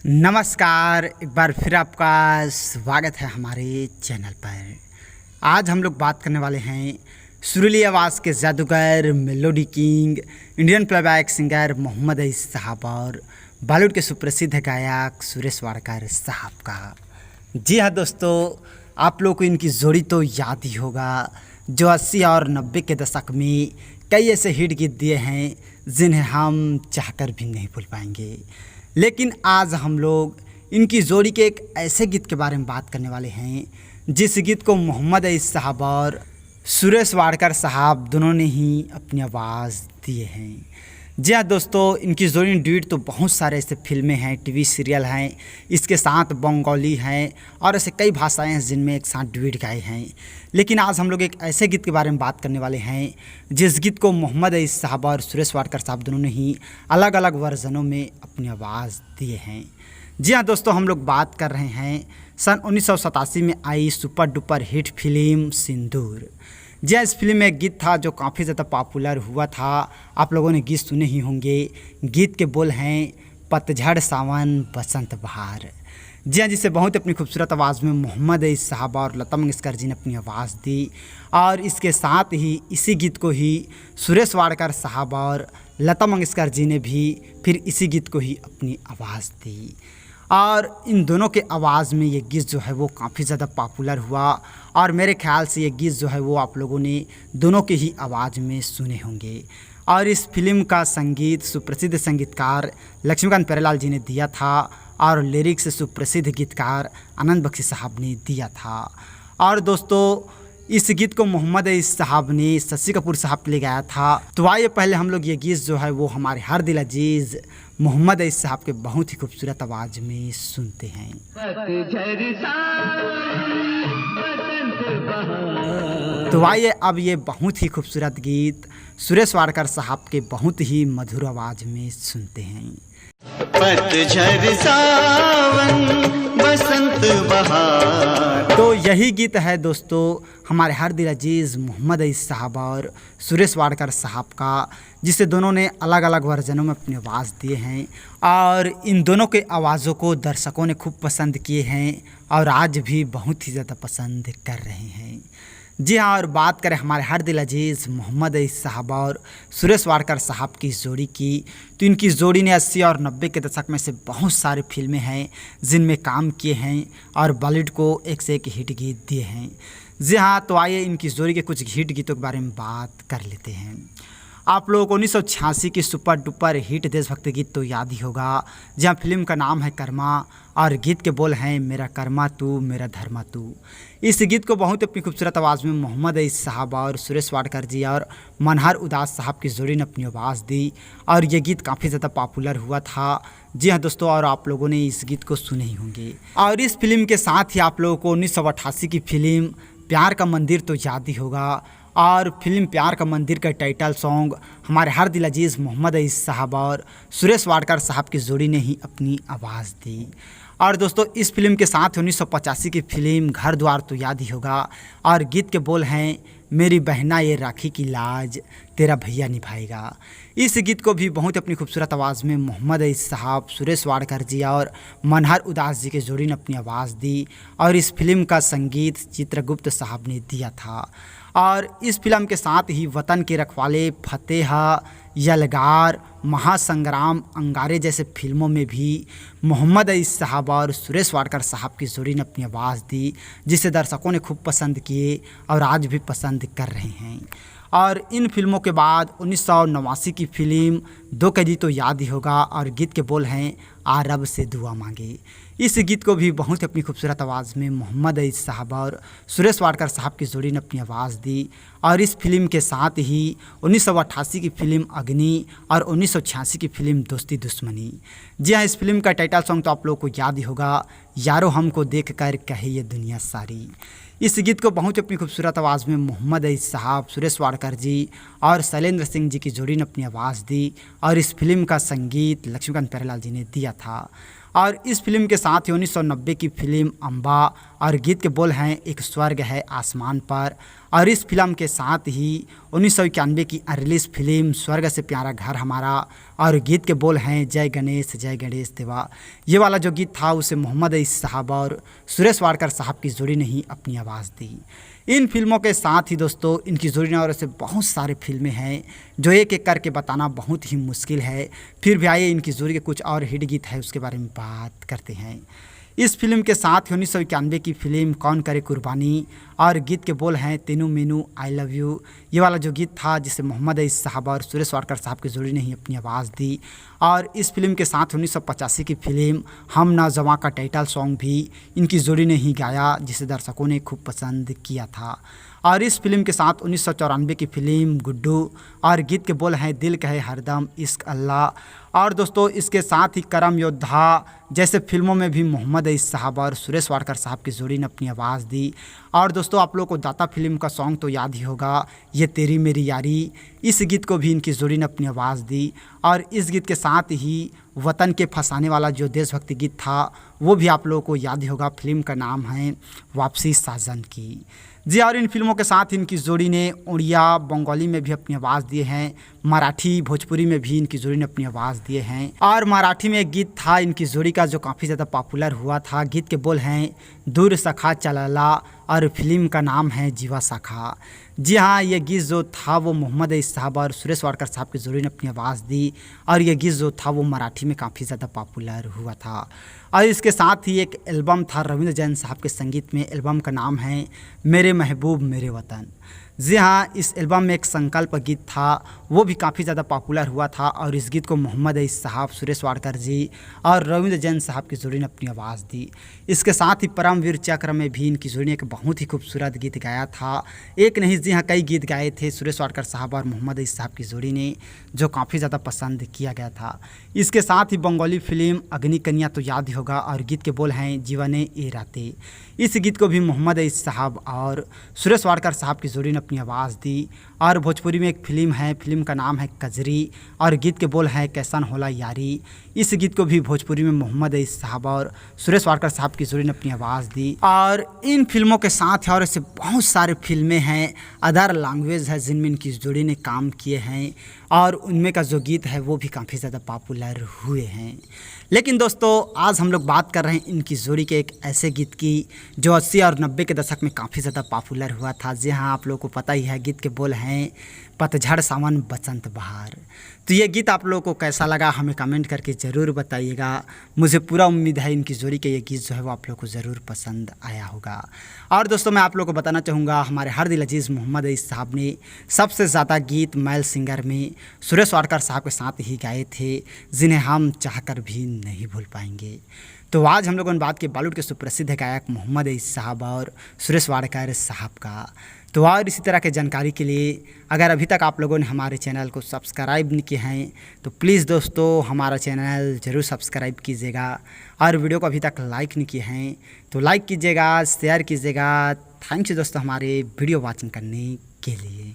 नमस्कार, एक बार फिर आपका स्वागत है हमारे चैनल पर। आज हम लोग बात करने वाले हैं सुरीली आवाज़ के जादूगर, melody king, Indian playback singer Mohammed Aziz साहब और बॉलीवुड के सुप्रसिद्ध गायक सुरेश वाडकर साहब का। जी हाँ दोस्तों, आप लोग को इनकी जोड़ी तो याद ही होगा, जो 80 और 90 के दशक में कई ऐसे हिट गीत दिए हैं जिन्हें हम चाहकर भी नहीं भूल पाएंगे। लेकिन आज हम लोग इनकी जोड़ी के एक ऐसे गीत के बारे में बात करने वाले हैं जिस गीत को मोहम्मद अईस साहब और सुरेश वाडकर साहब दोनों ने ही अपनी आवाज़ दिए हैं। जी हाँ दोस्तों, इनकी जोड़ी ड्यूट तो बहुत सारे ऐसे फिल्में हैं, टीवी सीरियल हैं, इसके साथ बंगाली हैं और ऐसे कई भाषाएं हैं जिनमें एक साथ ड्यूट गाए हैं। लेकिन आज हम लोग एक ऐसे गीत के बारे में बात करने वाले हैं जिस गीत को मोहम्मद अईस साहब और सुरेश वाडकर साहब दोनों ने ही अलग अलग वर्जनों में अपनी आवाज़ दिए हैं। जी हाँ दोस्तों, हम लोग बात कर रहे हैं सन 1987 में आई सुपर डुपर हिट फिल्म सिंदूर। जी इस फिल्म में एक गीत था जो काफ़ी ज़्यादा पॉपुलर हुआ था। आप लोगों ने गीत सुने ही होंगे। गीत के बोल हैं पतझड़ सावन बसंत बहार। जी हाँ, जिसे बहुत अपनी खूबसूरत आवाज़ में मोहम्मद अईस साहब और लता मंगेशकर जी ने अपनी आवाज़ दी और इसके साथ ही इसी गीत को ही सुरेश वाडकर साहब और लता मंगेशकर जी ने भी फिर इसी गीत को ही अपनी आवाज़ दी और इन दोनों के आवाज़ में ये गीत जो है वो काफ़ी ज़्यादा पॉपुलर हुआ और मेरे ख्याल से ये गीत जो है वो आप लोगों ने दोनों के ही आवाज़ में सुने होंगे। और इस फिल्म का संगीत सुप्रसिद्ध संगीतकार लक्ष्मीकांत प्यारेलाल जी ने दिया था और लिरिक्स सुप्रसिद्ध गीतकार आनंद बख्शी साहब ने दिया था। और दोस्तों, इस गीत को मोहम्मद अईस साहब ने शशि कपूर साहब के लिए गाया था। तो आइए पहले हम लोग ये गीत जो है वो हमारे हर दिल अजीज़ मोहम्मद अईस साहब के बहुत ही खूबसूरत आवाज़ में सुनते हैं। तो आइए अब ये बहुत ही खूबसूरत गीत सुरेश वाडकर साहब के बहुत ही मधुर आवाज़ में सुनते हैं। पतझड़ सावन बसंत बहार। तो यही गीत है दोस्तों हमारे हर दिल अजीज़ मोहम्मद अईस साहब और सुरेश वाडकर साहब का, जिसे दोनों ने अलग अलग वर्जनों में अपनी आवाज़ दिए हैं और इन दोनों के आवाज़ों को दर्शकों ने खूब पसंद किए हैं और आज भी बहुत ही ज़्यादा पसंद कर रहे हैं। जी हाँ, और बात करें हमारे हर दिल अजीज़ मोहम्मद अईस साहब और सुरेश वाडकर साहब की जोड़ी की, तो इनकी जोड़ी ने 80 और 90 के दशक में से बहुत सारी फिल्में हैं जिनमें काम किए हैं और बॉलीवुड को एक से एक हिट गीत दिए हैं। जी हाँ, तो आइए इनकी जोड़ी के कुछ हिट गीतों के बारे में बात कर लेते हैं। आप लोगों को 1986 की सुपर डुपर हिट देशभक्ति गीत तो याद ही होगा, जहाँ फिल्म का नाम है कर्मा और गीत के बोल हैं मेरा कर्मा तू मेरा धर्मा तू। इस गीत को बहुत अपनी खूबसूरत आवाज़ में मोहम्मद अईस साहब और सुरेश वाडकर जी और मनहर उदास साहब की जोड़ी ने अपनी आवाज़ दी और ये गीत काफ़ी ज़्यादा पॉपुलर हुआ था। जी हाँ दोस्तों, और आप लोगों ने इस गीत को सुने ही होंगे। और इस फिल्म के साथ ही आप लोगों को 1988 की फिल्म प्यार का मंदिर तो याद ही होगा और फिल्म प्यार का मंदिर का टाइटल सॉन्ग हमारे हर दिल अजीज़ मोहम्मद अईस साहब और सुरेश वाडकर साहब की जोड़ी ने ही अपनी आवाज़ दी। और दोस्तों, इस फिल्म के साथ 1985 की फिल्म घर द्वार तो याद ही होगा और गीत के बोल हैं मेरी बहना ये राखी की लाज तेरा भैया निभाएगा। इस गीत को भी बहुत अपनी खूबसूरत आवाज़ में मोहम्मद अईस साहब, सुरेश वाडकर जी और मनहर उदास जी के जोड़ी ने अपनी आवाज़ दी और इस फिल्म का संगीत चित्रगुप्त साहब ने दिया था। और इस फिल्म के साथ ही वतन के रखवाले, फतेह, यलगार, महासंग्राम, अंगारे जैसे फिल्मों में भी मोहम्मद अईस साहब और सुरेश वाडकर साहब की जोड़ी ने अपनी आवाज़ दी, जिसे दर्शकों ने खूब पसंद किए और आज भी पसंद कर रहे हैं। और इन फिल्मों के बाद 1989 की फिल्म दो कैदी तो याद ही होगा और गीत के बोल हैं आ रब से दुआ मांगे। इस गीत को भी बहुत अपनी खूबसूरत आवाज़ में मोहम्मद अईस साहब और सुरेश वाडकर साहब की जोड़ी ने अपनी आवाज़ दी और इस फिल्म के साथ ही 1988 की फिल्म अग्नि और 1986 की फिल्म दोस्ती दुश्मनी। जी हाँ, इस फिल्म का टाइटल सॉन्ग तो आप लोगों को याद ही होगा, यारो हमको देख कर कहे ये दुनिया सारी। इस गीत को बहुत अपनी खूबसूरत आवाज़ में मोहम्मद अईस साहब, सुरेश वाडकर जी और शैलेंद्र सिंह जी की जोड़ी ने अपनी आवाज़ दी और इस फिल्म का संगीत लक्ष्मीकांत प्यारेलाल जी ने दिया था। और इस फिल्म के साथ ही 1990 की फिल्म अम्बा और गीत के बोल हैं एक स्वर्ग है आसमान पर। और इस फिल्म के साथ ही 1991 की रिलीज फिल्म स्वर्ग से प्यारा घर हमारा और गीत के बोल हैं जय गणेश देवा। ये वाला जो गीत था उसे मोहम्मद अईस साहब और सुरेश वाडकर साहब की जोड़ी ने ही अपनी आवाज़ दी। इन फिल्मों के साथ ही दोस्तों इनकी जोड़ी ने और ऐसे बहुत सारे फिल्में हैं जो एक एक करके बताना बहुत ही मुश्किल है। फिर भी आइए इनकी जोड़ी के कुछ और हिट गीत है उसके बारे में बात करते हैं। इस फिल्म के साथ ही 1991 की फिल्म कौन करे कुर्बानी और गीत के बोल हैं तेनू मेनू आई लव यू। ये वाला जो गीत था जिसे मोहम्मद अईस साहब और सुरेश वाडकर साहब की जोड़ी ने ही अपनी आवाज़ दी। और इस फिल्म के साथ 1985 की फिल्म हम नौजवां का टाइटल सॉन्ग भी इनकी जोड़ी ने ही गाया जिसे दर्शकों ने खूब पसंद किया था। और इस फिल्म के साथ 1994 की फिल्म गुड्डू और गीत के बोल हैं दिल कहे हरदम इश्क अल्लाह। और दोस्तों इसके साथ ही करम योद्धा जैसे फिल्मों में भी मोहम्मद अईस साहब और सुरेश वाडकर साहब की जोड़ी ने अपनी आवाज़ दी। और दोस्तों आप लोगों को दाता फिल्म का सॉन्ग तो याद ही होगा, ये तेरी मेरी यारी, इस गीत को भी इनकी जोड़ी ने अपनी आवाज़ दी। और इस गीत के साथ ही वतन के फंसाने वाला जो देशभक्ति गीत था वो भी आप लोगों को याद ही होगा। फिल्म का नाम है वापसी साजन की। जी और इन फिल्मों के साथ इनकी जोड़ी ने उड़िया बंगाली में भी अपनी आवाज़ दिए हैं, मराठी भोजपुरी में भी इनकी जोड़ी ने अपनी आवाज़ दिए हैं। और मराठी में एक गीत था इनकी जोड़ी का जो काफ़ी ज़्यादा पॉपुलर हुआ था। गीत के बोल हैं दूर सखा चलला और फिल्म का नाम है जीवा सखा। जी हाँ, ये गीत जो था वो मोहम्मद अईस साहब और सुरेश वाडकर साहब की जोड़ी ने अपनी आवाज़ दी। और ये गीत जो था वो मराठी में काफ़ी ज़्यादा पॉपुलर हुआ था। और इसके साथ ही एक एल्बम था रविंद्र जैन साहब के संगीत में, एल्बम का नाम है मेरे महबूब मेरे वतन। जी हाँ, इस एल्बम में एक संकल्प गीत था वो भी काफ़ी ज़्यादा पॉपुलर हुआ था। और इस गीत को मोहम्मद अईस साहब, सुरेश वाडकर जी और रविंद्र जैन साहब की जोड़ी ने अपनी आवाज़ दी। इसके साथ ही परमवीर चक्र में भी इनकी जोड़ी ने एक बहुत ही खूबसूरत गीत गाया था। एक नहीं जी हाँ कई गीत गाए थे सुरेश वाडकर साहब और मोहम्मद अईस साहब की जोड़ी ने, जो काफ़ी ज़्यादा पसंद किया गया था। इसके साथ ही बंगाली फिल्म अग्नि कन्या तो याद ही होगा और गीत के बोल हैं जीवने ए राते। इस गीत को भी मोहम्मद अईस साहब और सुरेश वाडकर साहब की जोड़ी ने अपनी आवाज़ दी। और भोजपुरी में एक फिल्म है, फिल्म का नाम है कजरी और गीत के बोल हैं कैसन होला यारी। इस गीत को भी भोजपुरी में मोहम्मद अईस साहब और सुरेश वाडकर साहब की जोड़ी ने अपनी आवाज़ दी। और इन फिल्मों के साथ और ऐसे बहुत सारे फिल्में हैं, अदर लैंग्वेज है जिनमें इनकी जोड़ी ने काम किए हैं और उनमें का जो गीत है वो भी काफ़ी ज़्यादा पॉपुलर हुए हैं। लेकिन दोस्तों आज हम लोग बात कर रहे हैं इनकी जोड़ी के एक ऐसे गीत की जो 80 और 90 के दशक में काफ़ी ज़्यादा पॉपुलर हुआ था। जी हाँ, आप लोगों को पता ही है, गीत के बोल हैं पतझड़ सावन बसंत बहार। तो ये गीत आप लोगों को कैसा लगा हमें कमेंट करके ज़रूर बताइएगा। मुझे पूरा उम्मीद है इनकी जोड़ी के ये गीत जो है वो आप लोगों को ज़रूर पसंद आया होगा। और दोस्तों मैं आप लोगों को बताना चाहूँगा हमारे हर दिल अजीज़ मोहम्मद अईस साहब ने सबसे ज़्यादा गीत मेल सिंगर में सुरेश वाडकर साहब के साथ ही गाए थे, जिन्हें हम चाहकर भी नहीं भूल पाएंगे। तो आज हम लोगों ने बात की बॉलीवुड के सुप्रसिद्ध गायक मोहम्मद अईस साहब और सुरेश वाडकर साहब का। तो और इसी तरह के जानकारी के लिए अगर अभी तक आप लोगों ने हमारे चैनल को सब्सक्राइब नहीं किए हैं तो प्लीज़ दोस्तों हमारा चैनल ज़रूर सब्सक्राइब कीजिएगा। और वीडियो को अभी तक लाइक नहीं किए हैं तो लाइक कीजिएगा, शेयर कीजिएगा। थैंक्स दोस्तों हमारे वीडियो वॉचिंग करने के लिए।